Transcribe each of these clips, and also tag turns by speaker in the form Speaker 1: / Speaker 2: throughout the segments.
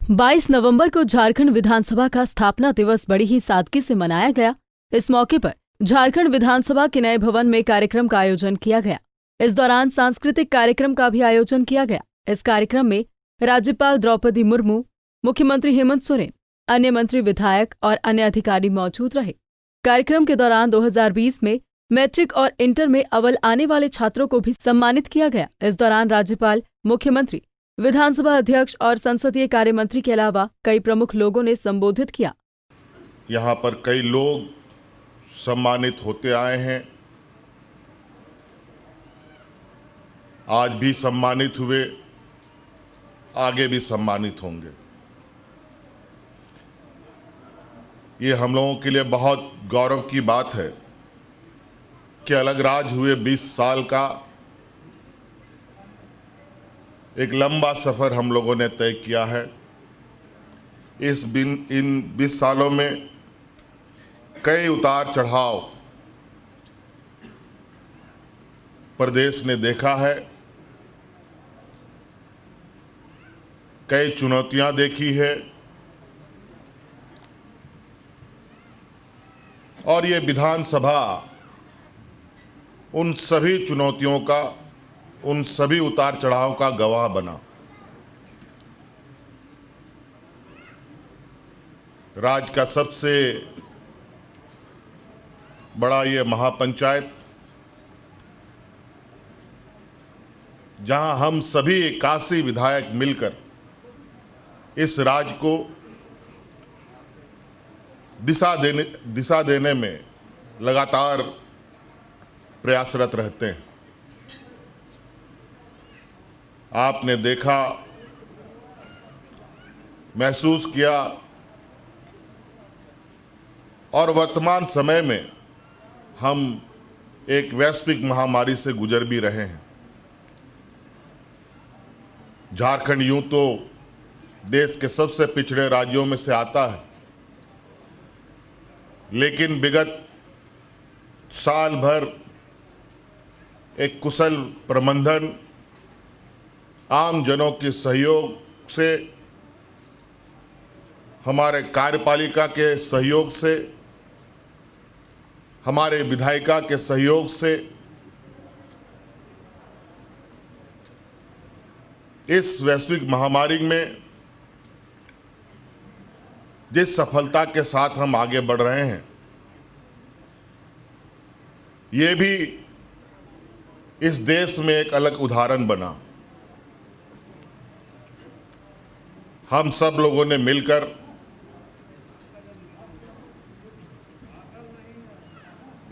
Speaker 1: 22 नवंबर को झारखंड विधानसभा का स्थापना दिवस बड़ी ही सादगी से मनाया गया। इस मौके पर झारखंड विधानसभा के नए भवन में कार्यक्रम का आयोजन किया गया। इस दौरान सांस्कृतिक कार्यक्रम का भी आयोजन किया गया। इस कार्यक्रम में राज्यपाल द्रौपदी मुर्मू, मुख्यमंत्री हेमंत सोरेन, अन्य मंत्री, विधायक और अन्य अधिकारी मौजूद रहे। कार्यक्रम के दौरान 2020 में मैट्रिक और इंटर में अव्वल आने वाले छात्रों को भी सम्मानित किया गया। इस दौरान राज्यपाल, मुख्यमंत्री, विधानसभा अध्यक्ष और संसदीय कार्य मंत्री के अलावा कई प्रमुख लोगों ने संबोधित किया।
Speaker 2: यहाँ पर कई लोग सम्मानित होते आए हैं, आज भी सम्मानित हुए, आगे भी सम्मानित होंगे। ये हम लोगों के लिए बहुत गौरव की बात है कि अलगराज हुए 20 साल का एक लंबा सफ़र हम लोगों ने तय किया है। इन 20 सालों में कई उतार चढ़ाव प्रदेश ने देखा है, कई चुनौतियां देखी है और ये विधानसभा उन सभी चुनौतियों का, उन सभी उतार चढ़ाव का गवाह बना। राज्य का सबसे बड़ा ये महापंचायत, जहां हम सभी 81 विधायक मिलकर इस राज्य को दिशा देने में लगातार प्रयासरत रहते हैं। आपने देखा, महसूस किया और वर्तमान समय में हम एक वैश्विक महामारी से गुजर भी रहे हैं। झारखंड यूं तो देश के सबसे पिछड़े राज्यों में से आता है, लेकिन विगत साल भर एक कुशल प्रबंधन, आम जनों के सहयोग से, हमारे कार्यपालिका के सहयोग से, हमारे विधायिका के सहयोग से इस वैश्विक महामारी में जिस सफलता के साथ हम आगे बढ़ रहे हैं, ये भी इस देश में एक अलग उदाहरण बना। हम सब लोगों ने मिलकर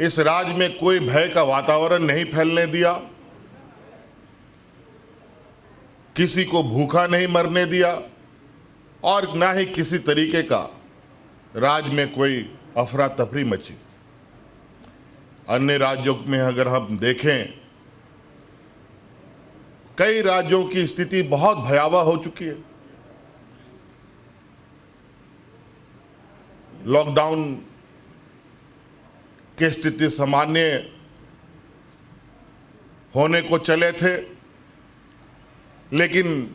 Speaker 2: इस राज्य में कोई भय का वातावरण नहीं फैलने दिया, किसी को भूखा नहीं मरने दिया और ना ही किसी तरीके का राज्य में कोई अफरा तफरी मची। अन्य राज्यों में अगर हम देखें, कई राज्यों की स्थिति बहुत भयावह हो चुकी है। लॉकडाउन की स्थिति सामान्य होने को चले थे, लेकिन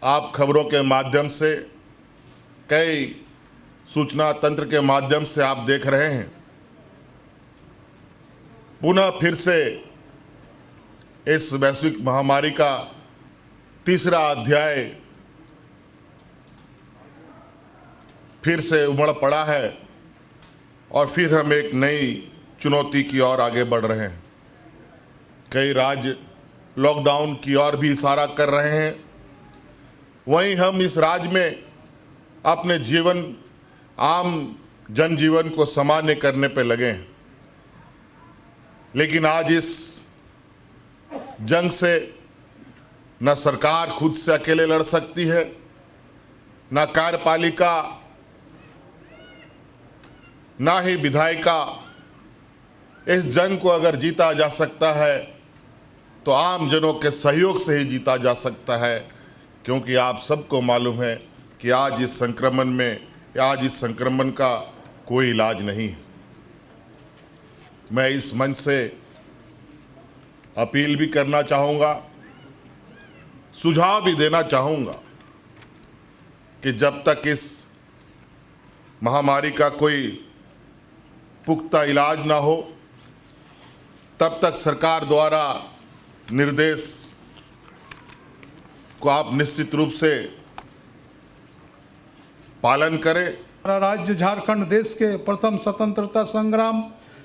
Speaker 2: आप खबरों के माध्यम से, कई सूचना तंत्र के माध्यम से आप देख रहे हैं, पुनः फिर से इस वैश्विक महामारी का तीसरा अध्याय फिर से उमड़ पड़ा है और फिर हम एक नई चुनौती की ओर आगे बढ़ रहे हैं। कई राज्य लॉकडाउन की ओर भी इशारा कर रहे हैं, वहीं हम इस राज्य में अपने जीवन, आम जनजीवन को सामान्य करने पर लगे हैं। लेकिन आज इस जंग से न सरकार खुद से अकेले लड़ सकती है, न कार्यपालिका, ना ही विधायिका। इस जंग को अगर जीता जा सकता है तो आम जनों के सहयोग से ही जीता जा सकता है, क्योंकि आप सबको मालूम है कि आज इस संक्रमण का कोई इलाज नहीं है। मैं इस मंच से अपील भी करना चाहूँगा, सुझाव भी देना चाहूँगा कि जब तक इस महामारी का कोई पुख्ता इलाज ना हो तब तक सरकार द्वारा निर्देश को आप निश्चित रूप से पालन करें।
Speaker 3: हमारा राज्य झारखंड देश के प्रथम स्वतंत्रता संग्राम,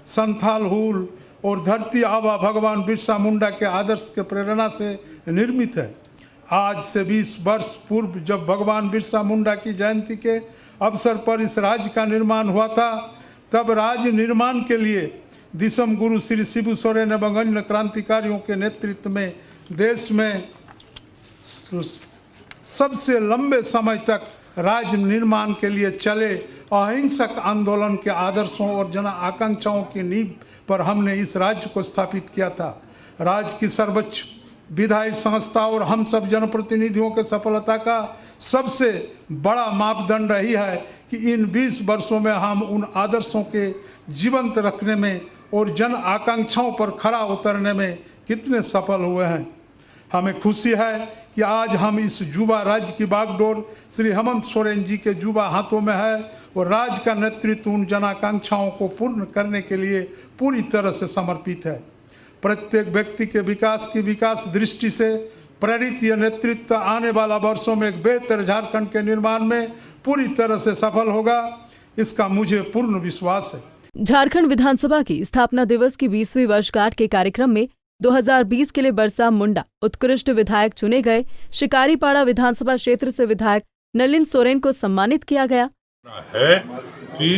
Speaker 3: संथाल हुल और धरती आबा भगवान बिरसा मुंडा के आदर्श के प्रेरणा से निर्मित है। आज से 20 वर्ष पूर्व जब भगवान बिरसा मुंडा की जयंती के अवसर पर इस राज्य का निर्माण हुआ था, तब राज्य निर्माण के लिए दिसम गुरु श्री शिबू सोरेन एवं अन्य क्रांतिकारियों के नेतृत्व में देश में सबसे लंबे समय तक राज्य निर्माण के लिए चले अहिंसक आंदोलन के आदर्शों और जन आकांक्षाओं की नींव पर हमने इस राज्य को स्थापित किया था। राज्य की सर्वोच्च विधायी संस्था और हम सब जनप्रतिनिधियों के सफलता का सबसे बड़ा मापदंड यही है कि इन 20 वर्षों में हम उन आदर्शों के जीवंत रखने में और जन आकांक्षाओं पर खरा उतरने में कितने सफल हुए हैं। हमें खुशी है कि आज हम इस युवा राज्य की बागडोर श्री हेमंत सोरेन जी के युवा हाथों में है और राज्य का नेतृत्व उन जन आकांक्षाओं को पूर्ण करने के लिए पूरी तरह से समर्पित है। प्रत्येक व्यक्ति के विकास की विकास दृष्टि से प्रेरित यह नेतृत्व आने वाला वर्षों में एक बेहतर झारखंड के निर्माण में पूरी तरह से सफल होगा, इसका मुझे पूर्ण विश्वास है।
Speaker 1: झारखंड विधानसभा की स्थापना दिवस की 20वीं वर्षगांठ के कार्यक्रम में 2020 के लिए बिरसा मुंडा उत्कृष्ट विधायक चुने गए शिकारीपाड़ा विधानसभा क्षेत्र से विधायक नलिन सोरेन को सम्मानित किया गया
Speaker 4: है कि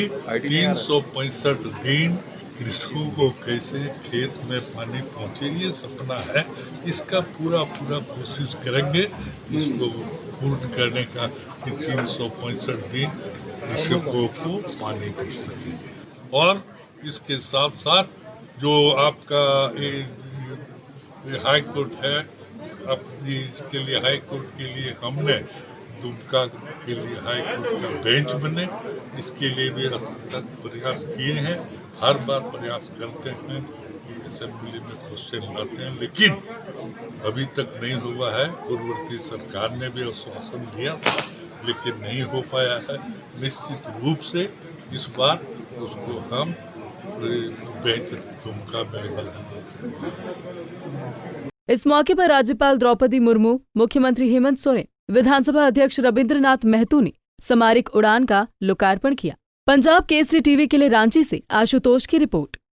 Speaker 4: 365 दिन कृषकों को कैसे खेत में पानी पहुंचे, ये सपना है। इसका पूरा कोशिश करेंगे इसको पूर्ण करने का कि 365 दिन कृषकों को पानी मिल सके। और इसके साथ साथ जो आपका हाई कोर्ट है, अपनी इसके लिए हाई कोर्ट के लिए हमने दुमका के लिए हाई कोर्ट का बेंच बने, इसके लिए भी अब तक प्रयास किए हैं। हर बार प्रयास करते हैं कि असेंबली में क्वेश्चन लाते हैं, लेकिन अभी तक नहीं हुआ है। पूर्ववर्ती सरकार ने भी आश्वासन दिया था, लेकिन नहीं हो पाया है। निश्चित रूप से इस बार उसको हम बेंच दुमका में।
Speaker 1: इस मौके पर राज्यपाल द्रौपदी मुर्मू, मुख्यमंत्री हेमंत सोरेन, विधानसभा अध्यक्ष रविंद्रनाथ महतो ने समारिक उड़ान का लोकार्पण किया। पंजाब केसरी टीवी के लिए रांची से आशुतोष की रिपोर्ट।